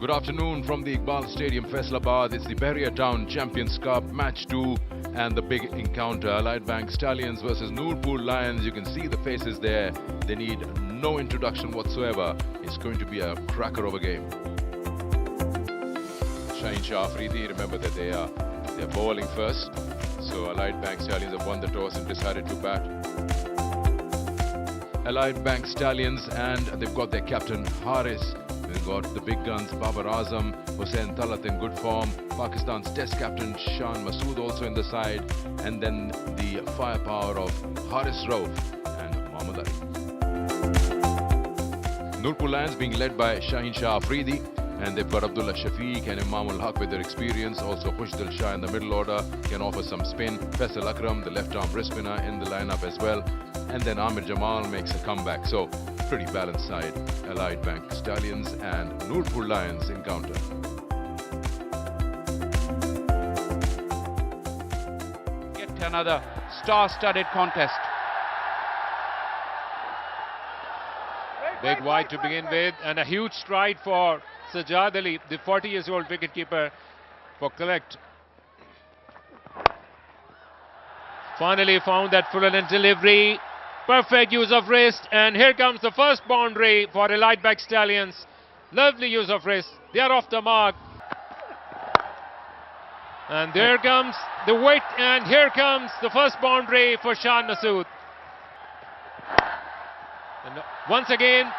Good afternoon from the Iqbal Stadium, Faisalabad. It's the Bahria Town Champions Cup Match 2 and the big encounter. Allied Bank Stallions versus Noorpool Lions. You can see the faces there. They need no introduction whatsoever. It's going to be a cracker of a game. Shaheen Shah Afridi, remember that they're bowling first. So Allied Bank Stallions have won the toss and decided to bat. Allied Bank Stallions, and they've got their captain Haris. They've got the big guns Babar Azam, Hussain Talat in good form, Pakistan's test captain Shan Masood also in the side, and then the firepower of Haris Rauf and Mohammad Ali. Noorpool Lions being led by Shaheen Shah Afridi, and they've got Abdullah Shafiq and Imam ul Haq with their experience. Also Khushdil Shah in the middle order can offer some spin. Faisal Akram, the left-arm wrist spinner, in the lineup as well. And then Amir Jamal makes a comeback. So pretty balanced side. Allied Bank Stallions and Noorpool Lions encounter. Yet another star-studded contest. Big wide to begin with, and a huge stride for Sajjad Ali, the 40-year-old wicketkeeper, for collect. Finally found that full-length delivery. Perfect use of wrist, and here comes the first boundary for Allied Bank Stallions. Lovely use of wrist. They are off the mark. And there comes the weight, and here comes the first boundary for Shan Masood. And once again,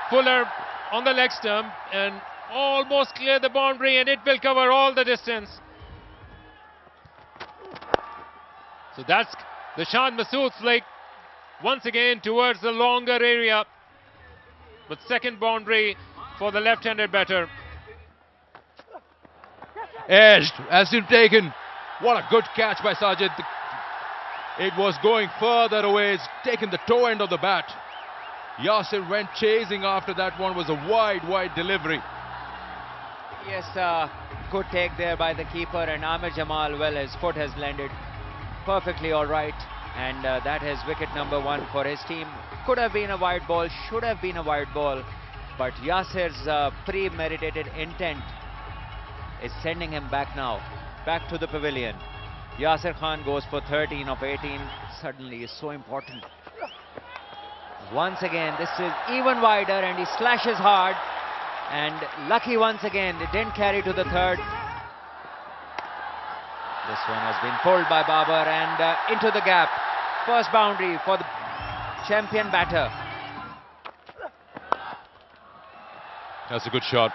Fuller on the leg stump and almost clear the boundary, and it will cover all the distance. So that's the Shan Masood flick once again towards the longer area, but second boundary for the left-handed batter. Edged, has been taken. What a good catch by Sajid. It was going further away. It's taken the toe end of the bat. Yasir went chasing after that one. Was a wide delivery. Yes, good take there by the keeper, and Amir Jamal, well, his foot has landed perfectly all right, and that is wicket number 1 for his team. Could have been a wide ball, should have been a wide ball, but Yasir's premeditated intent is sending him back now, back to the pavilion. Yasir Khan goes for 13 of 18, suddenly is so important. Once again, this is even wider, and he slashes hard, and lucky once again, it didn't carry to the third. This one has been pulled by Babar and into the gap. First boundary for the champion batter. That's a good shot.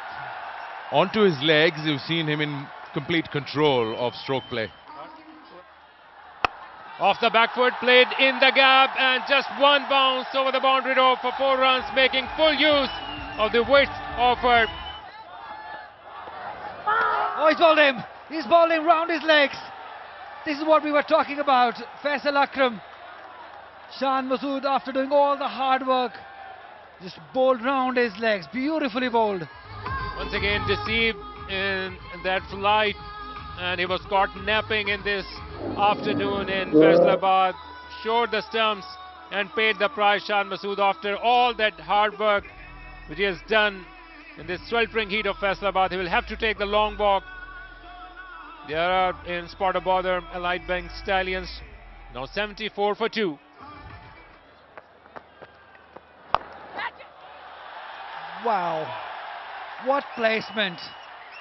Onto his legs, you've seen him in complete control of stroke play. Off the back foot, played in the gap, and just one bounce over the boundary rope for 4 runs, making full use of the width offered. Oh, he's bowled him. He's bowling round his legs. This is what we were talking about. Faisal Akram. Shan Masood, after doing all the hard work, just bowled round his legs. Beautifully bowled. Once again deceived in that flight, and he was caught napping in this afternoon in Faisalabad. Showed the stumps and paid the price. Shan Masood, after all that hard work which he has done in this sweltering heat of Faisalabad, he will have to take the long walk. They are in spot of bother, Allied Bank Stallions, now 74 for 2. Wow. What placement.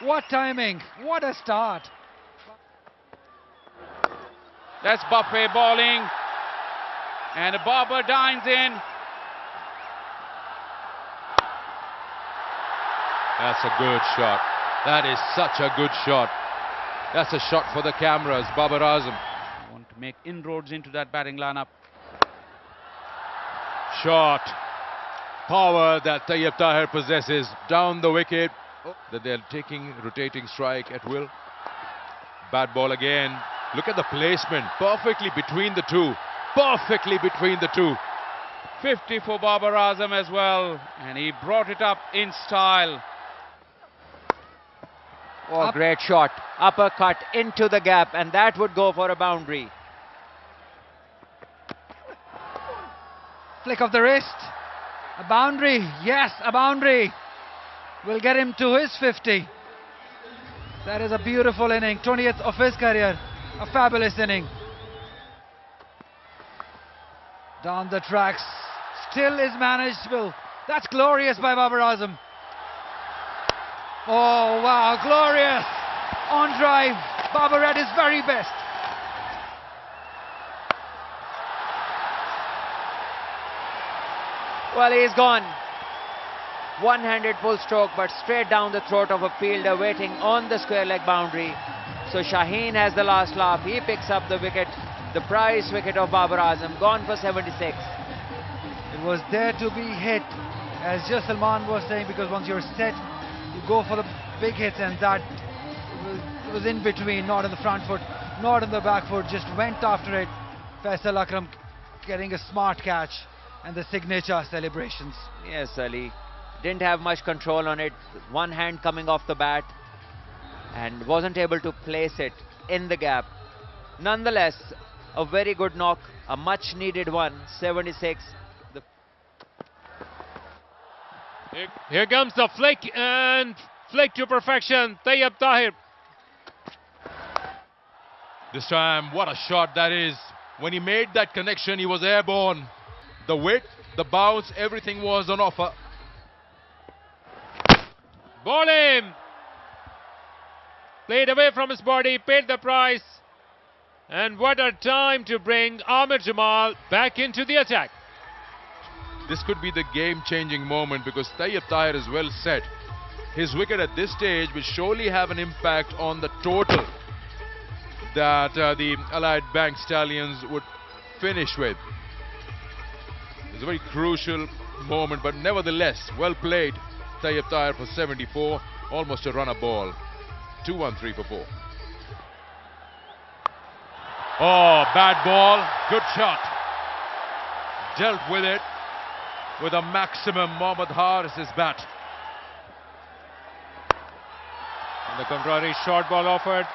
What timing. What a start. That's Buffet bowling, and Babar dines in. That's a good shot. That is such a good shot. That's a shot for the cameras. Babar Azam. Want to make inroads into that batting lineup. Shot. Power that Tayyab Tahir possesses down the wicket. That they're taking rotating strike at will. Bad ball again. Look at the placement. Perfectly between the two. Perfectly between the two. 50 for Babar Azam as well, and he brought it up in style. Oh, great shot. Uppercut into the gap, and that would go for a boundary. Flick of the wrist. A boundary. Yes, a boundary. will get him to his 50. That is a beautiful inning, 20th of his career. A fabulous inning. Down the tracks, still is manageable. That's glorious by Babar Azam. Oh wow, glorious! On drive, Babar at his very best. Well, he's gone. One-handed full stroke, but straight down the throat of a fielder waiting on the square leg boundary. So Shaheen has the last laugh. He picks up the wicket, the prize wicket of Babar Azam, gone for 76. It was there to be hit, as just Salman was saying, because once you're set, you go for the big hits, and that was in between, not in the front foot, not in the back foot, just went after it. Faisal Akram getting a smart catch and the signature celebrations. Yes, Ali. Didn't have much control on it. One hand coming off the bat and wasn't able to place it in the gap. Nonetheless, a very good knock, a much needed one, 76. Here comes the flick, and flick to perfection. Tayyab Tahir. This time, what a shot that is. When he made that connection, he was airborne. The width, the bounce, everything was on offer. Ball him. Played away from his body, paid the price. And what a time to bring Amir Jamal back into the attack. This could be the game-changing moment because Tayyab Tahir is well set. His wicket at this stage will surely have an impact on the total that the Allied Bank Stallions would finish with. It's a very crucial moment, but nevertheless, well played. Tayyab Tahir for 74, almost a runner ball. 2-1-3 for 4. Oh, bad ball, good shot. Dealt with it with a maximum Mohammad Haris's bat. On the contrary, short ball offered.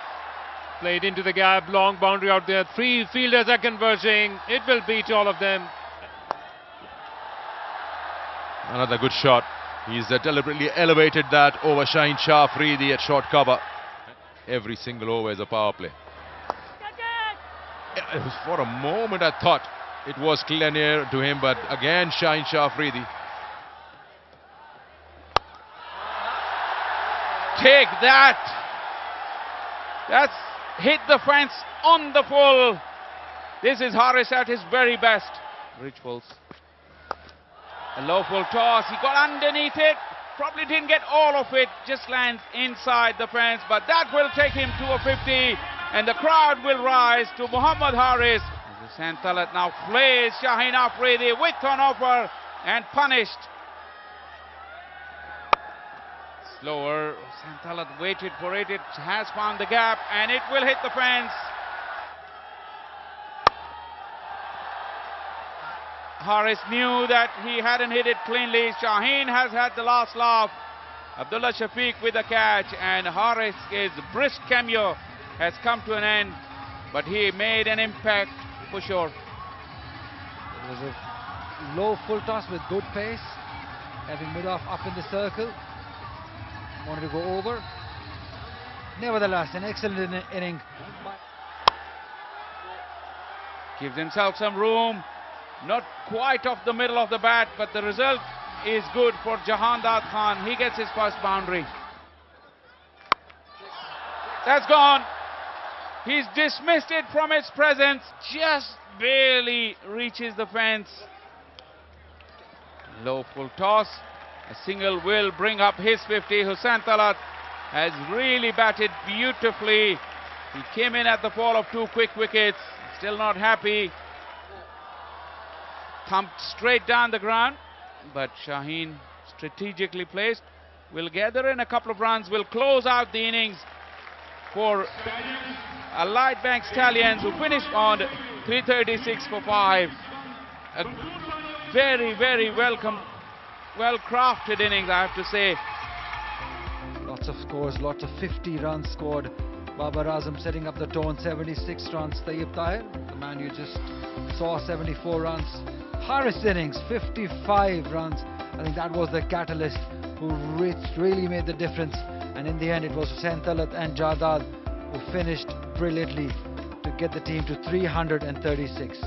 Played into the gap, long boundary out there. Three fielders are converging. It will beat all of them. Another good shot. He's deliberately elevated that over Shaheen Shah Afridi at short cover. Every single over is a power play. It was for a moment I thought it was clear to him, but again Shaheen Shah Afridi. Take that! That's hit the fence on the full. This is Haris at his very best. Rich pulse. A low full toss, he got underneath it, probably didn't get all of it, just lands inside the fence, but that will take him to a 50, and the crowd will rise to Mohammad Haris. Santalat now plays Shaheen Afridi with an offer and punished. Slower, Santalat waited for it, it has found the gap, and it will hit the fence. Haris knew that he hadn't hit it cleanly. Shaheen has had the last laugh. Abdullah Shafiq with a catch, and Haris' brisk cameo has come to an end, but he made an impact for sure. It was a low full toss with good pace, having mid-off up in the circle. Wanted to go over. Nevertheless, an excellent inning. Gives himself some room. Not quite off the middle of the bat, but the result is good for Jahandad Khan. He gets his first boundary. That's gone. He's dismissed it from its presence. Just barely reaches the fence. Low full toss. A single will bring up his 50. Hussain Talat has really batted beautifully. He came in at the fall of 2 quick wickets. Still not happy. Thumped straight down the ground, but Shaheen, strategically placed, will gather in a couple of runs, will close out the innings for Allied Bank Stallions, who finished on 336 for 5. A very, very well-crafted innings, I have to say. Lots of scores, lots of 50 runs scored. Babar Azam setting up the tone, 76 runs. Tayyab Tahir, the man you just saw, 74 runs. Haris innings, 55 runs. I think that was the catalyst who really made the difference. And in the end, it was Hussain Talat and Jadad who finished brilliantly to get the team to 336.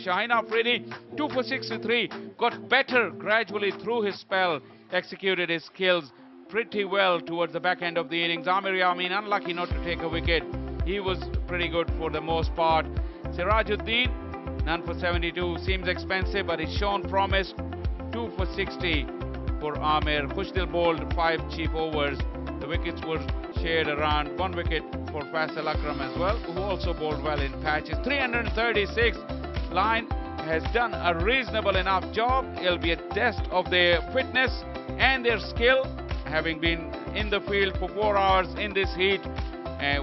Shaheen Afridi, 2 for 6 with 3, got better gradually through his spell, executed his skills pretty well towards the back end of the innings. Amir Yamin unlucky not to take a wicket. He was pretty good for the most part. Sirajuddin, none for 72, seems expensive but he's shown promise. 2 for 60 for Amir. Khushdil bowled 5 cheap overs. The wickets were shared around, 1 wicket for Faisal Akram as well, who also bowled well in patches. 336. Line has done a reasonable enough job. It'll be a test of their fitness and their skill, having been in the field for 4 hours in this heat,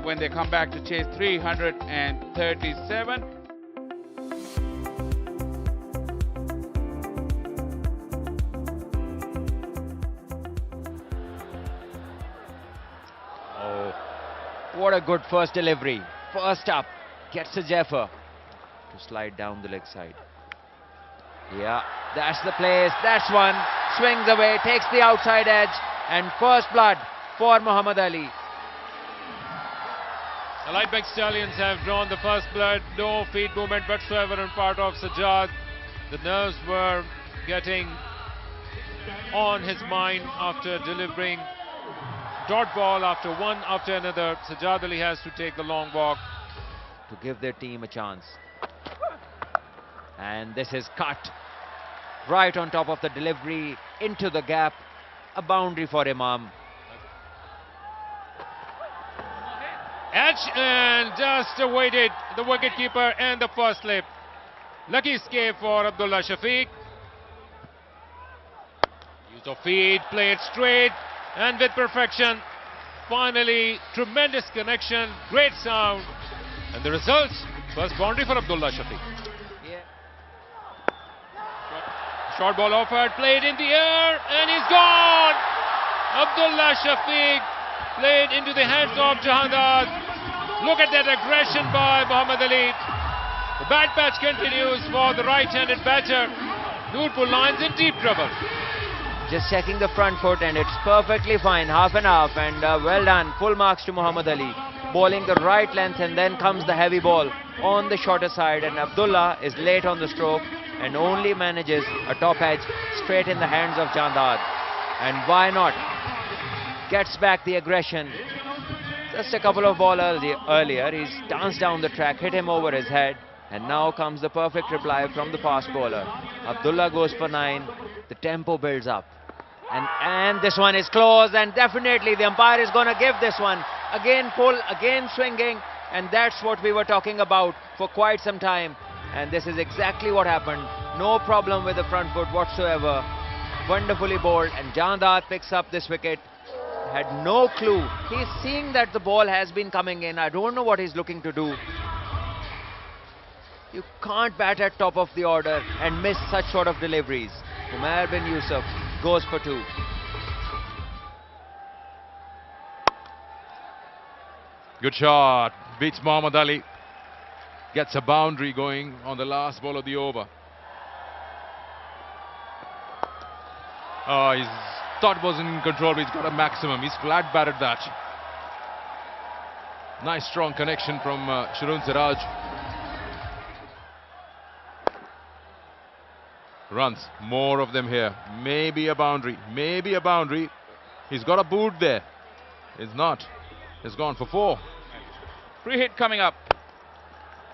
when they come back to chase 337. Oh, what a good first delivery. First up, gets a Jaffer to slide down the leg side. Yeah, that's the place, that's one. Swings away, takes the outside edge, and first blood for Muhammad Ali. The Lightback Stallions have drawn the first blood. No feet movement whatsoever on part of Sajjad. The nerves were getting on his mind after delivering dot ball after one after another. Sajjad Ali has to take the long walk To give their team a chance. And this is cut right on top of the delivery into the gap. A boundary for Imam. Edge and just awaited the wicketkeeper and the first slip. Lucky escape for Abdullah Shafiq. Use of feet, played straight and with perfection. Finally, tremendous connection, great sound. And the results, first boundary for Abdullah Shafiq. Yeah. Short ball offered, played in the air, and he's gone! Abdullah Shafiq played into the hands of Jahandad. Look at that aggression by Muhammad Ali. The bad patch continues for the right-handed batter. Nurpur Lions in deep trouble. Just checking the front foot and it's perfectly fine, half and half, and well done. Full marks to Muhammad Ali. Bowling the right length and then comes the heavy ball on the shorter side, and Abdullah is late on the stroke and only manages a top edge straight in the hands of Jandad. And why not? Gets back the aggression. Just a couple of balls earlier, he's danced down the track, hit him over his head, and now comes the perfect reply from the fast bowler. Abdullah goes for 9, the tempo builds up. And this one is close, and definitely the umpire is going to give this one. Again pull, again swinging, and that's what we were talking about for quite some time. And this is exactly what happened. No problem with the front foot whatsoever. Wonderfully bowled, and Jandad picks up this wicket. Had no clue. He's seeing that the ball has been coming in. I don't know what he's looking to do. You can't bat at top of the order and miss such sort of deliveries. Umair bin Yusuf goes for 2. Good shot. Beats Muhammad Ali. Gets a boundary going on the last ball of the over. Oh, his thought wasn't in control, but he's got a maximum. He's flat batted that. Nice strong connection from Sharun Siraj. Runs, more of them here. Maybe a boundary, maybe a boundary. He's got a boot there. It's not. It's gone for 4. Free hit coming up.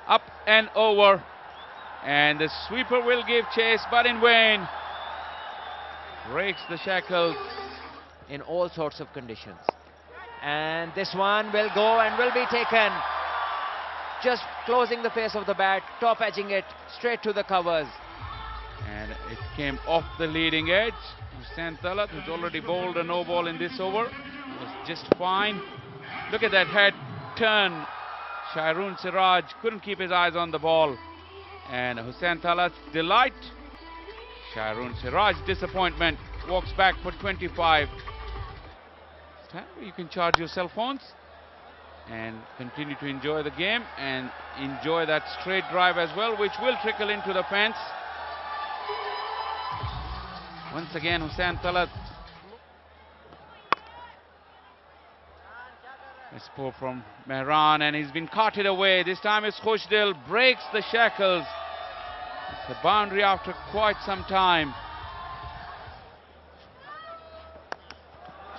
Up and over. And the sweeper will give chase, but in vain. Breaks the shackles. In all sorts of conditions. And this one will go and will be taken. Just closing the face of the bat, top edging it straight to the covers. And it came off the leading edge. Hussain Talat, who's already bowled a no ball in this over, was just fine. Look at that head turn. Sharun Siraj couldn't keep his eyes on the ball. And Hussain Talat's delight. Sharun Siraj's disappointment. Walks back for 25. You can charge your cell phones and continue to enjoy the game and enjoy that straight drive as well, which will trickle into the fence. Once again, Hussain Talat. It's poor from Mehran, and he's been carted away. This time it's Khushdil, breaks the shackles. It's a boundary after quite some time.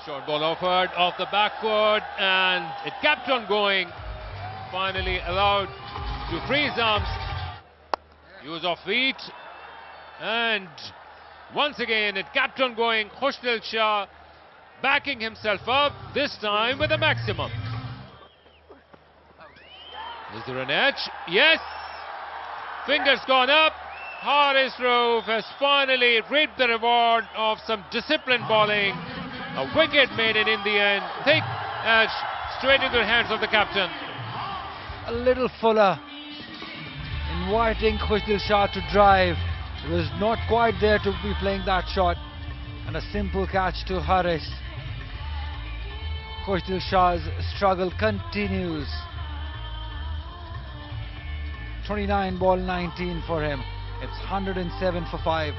Short ball offered off the back foot, and it kept on going. Finally allowed to freeze arms. Use of feet, and once again it kept on going. Khushdil Shah backing himself up, this time with a maximum. Is there an edge? Yes! Fingers gone up. Haris Rauf has finally reaped the reward of some disciplined bowling. A wicket made it in the end. Thick edge straight into the hands of the captain. A little fuller, inviting Khushdil Shah to drive. He was not quite there to be playing that shot. And a simple catch to Haris. Khushdil Shah's struggle continues. 29 ball 19 for him. It's 107 for 5.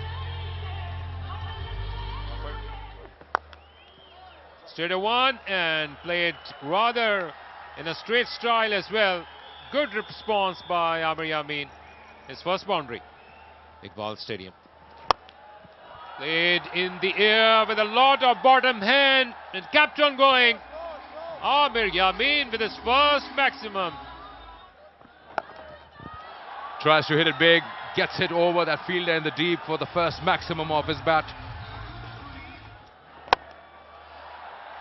Straight a one, and played rather in a straight style as well. Good response by Amir Yamin. His first boundary. Iqbal Stadium. Played in the air with a lot of bottom hand and kept on going. Amir Yamin with his first maximum. Tries to hit it big, gets it over that fielder in the deep for the first maximum of his bat.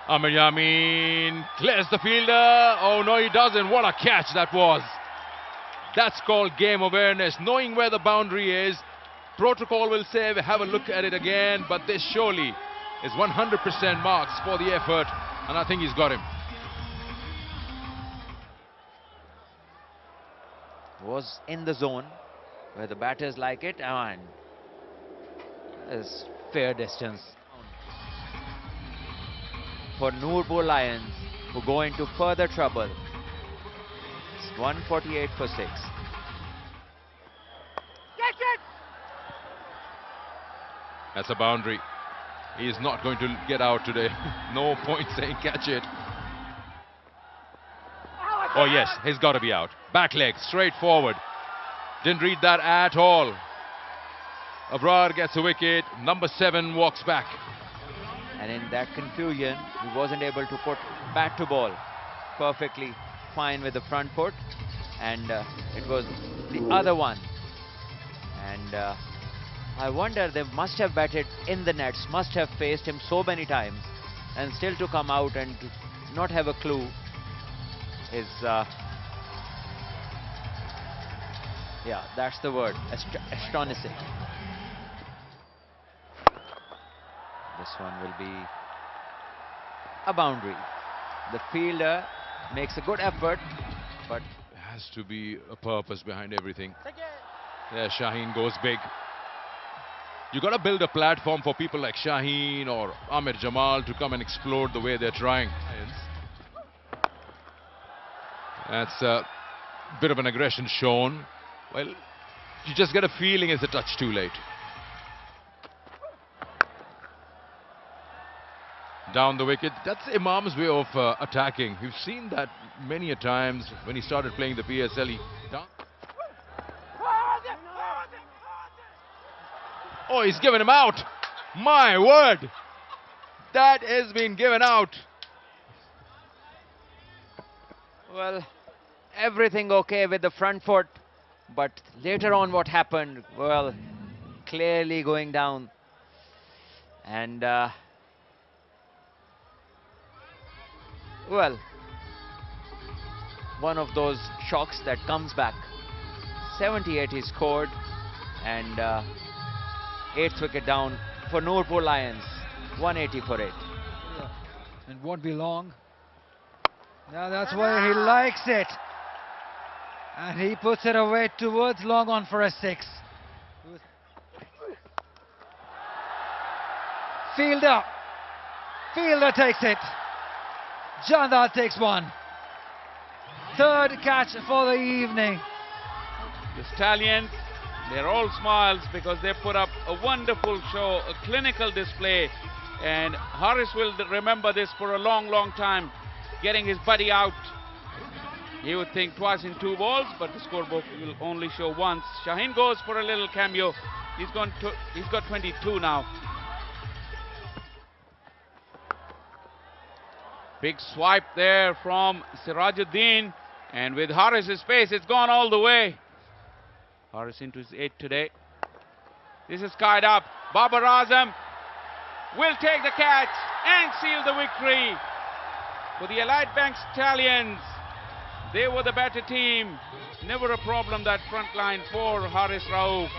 Amir Yamin clears the fielder. Oh no, he doesn't. What a catch that was. That's called game awareness, knowing where the boundary is. Protocol will say, have a look at it again, but this surely is 100% marks for the effort, and I think he's got him. Was in the zone where the batters like it, and is fair distance for Noorpur Lions, who go into further trouble. It's 148 for 6. That's a boundary. He is not going to get out today. No point saying catch it. Oh yes, he's got to be out. Back leg, straight forward. Didn't read that at all. Abrar gets a wicket. Number 7 walks back. And in that confusion, he wasn't able to put bat to ball perfectly fine with the front foot. And it was the other one. And I wonder, they must have batted in the nets, must have faced him so many times, and still to come out and to not have a clue is, yeah, that's the word, astonishing. This one will be a boundary. The fielder makes a good effort, but There has to be a purpose behind everything. There, Shaheen goes big. You got to build a platform for people like Shaheen or Amir Jamal to come and explode the way they're trying. That's a bit of an aggression shown. Well, you just get a feeling it's a touch too late. Down the wicket. That's Imam's way of attacking. We've seen that many a times when he started playing the PSL. Oh, he's given him out. My word. That has been given out. well, everything okay with the front foot, but later on what happened, well, clearly going down. And well, one of those shocks that comes back. 78 he scored, and 8th wicket down for Noorpur Lions. 180 for 8. And won't be long. Now that's where he likes it. And he puts it away towards long on for a 6. Fielder takes it. Jandal takes one. 3rd catch for the evening. The Stallions They're all smiles because they put up a wonderful show, a clinical display. And Haris will remember this for a long, long time, getting his buddy out. He would think twice in 2 balls, but the scorebook will only show once. Shaheen goes for a little cameo. He's got 22 now. Big swipe there from Sirajuddin. And with Haris's pace, it's gone all the way. Haris into his 8th today. This is skied up. Babar Azam will take the catch and seal the victory for the Allied Bank Stallions. They were the better team. Never a problem, that front line for Haris Rauf.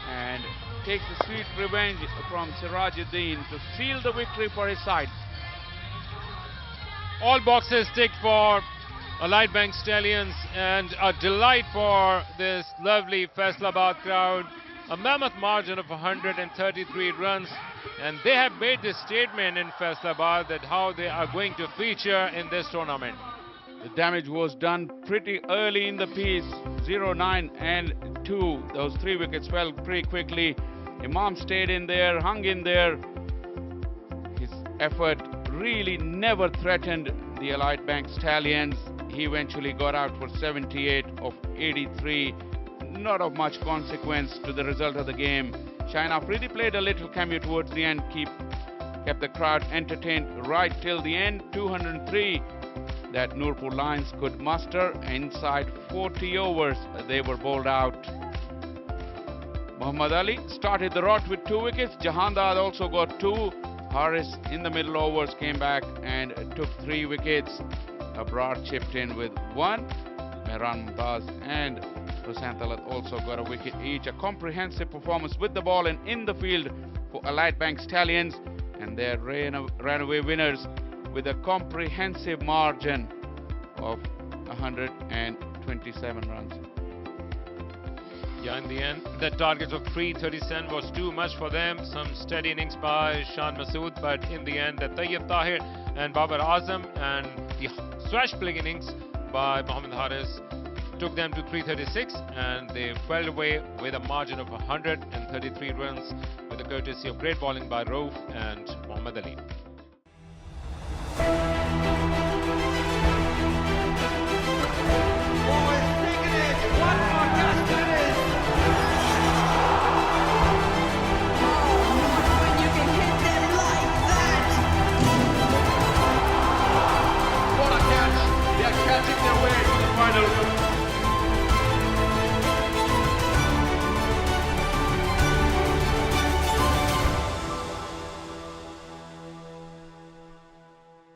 And takes the sweet revenge from Sirajuddin to seal the victory for his side. All boxes ticked for Allied Bank Stallions, and a delight for this lovely Faisalabad crowd. A mammoth margin of 133 runs, and they have made this statement in Faisalabad that how they are going to feature in this tournament. The damage was done pretty early in the piece. 0, 9 and 2. Those 3 wickets fell pretty quickly. Imam stayed in there, hung in there. His effort really never threatened the Allied Bank Stallions. He eventually got out for 78 of 83. Not of much consequence to the result of the game. Shaheen Afridi played a little cameo towards the end, kept the crowd entertained right till the end. 203 that Nurpur Lions could muster inside 40 overs. They were bowled out. Muhammad Ali started the rot with 2 wickets. Jahandad also got 2. Haris in the middle overs came back and took 3 wickets. Abrar chipped in with 1. Mehran Mumtaz and Hussain Talat also got a wicket each. A comprehensive performance with the ball and in the field for Allied Bank Stallions, and they ran away winners with a comprehensive margin of 127 runs. Yeah, in the end, the target of 337 was too much for them. Some steady innings by Shan Masood, but in the end, the Tayyib Tahir and Babar Azam and the swashbuckling innings by Mohammad Haris took them to 336, and they fell away with a margin of 133 runs with the courtesy of great bowling by Rauf and Muhammad Ali.